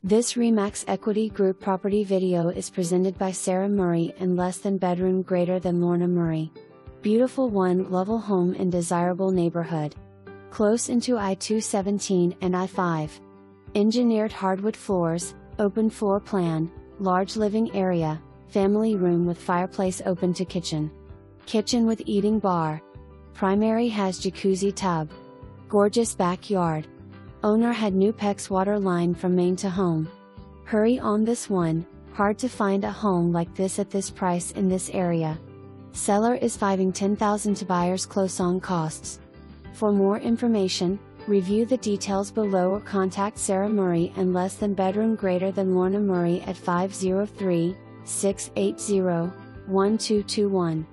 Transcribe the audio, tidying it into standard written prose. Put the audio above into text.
This Remax Equity Group property video is presented by Sarah Murray and less than bedroom greater than Lorna Murray. Beautiful one-level home in desirable neighborhood. Close into I-217 and I-5. Engineered hardwood floors, open floor plan, large living area, family room with fireplace open to kitchen. Kitchen with eating bar. Primary has jacuzzi tub. Gorgeous backyard. Owner had new PEX water line from main to home. Hurry on this one, hard to find a home like this at this price in this area. Seller is isnfiving $10,000 to buyer's closong costs. For more information, review the details below or contact Sarah Murray and less than bedroom greater than Lorna Murray at 503-680-1221.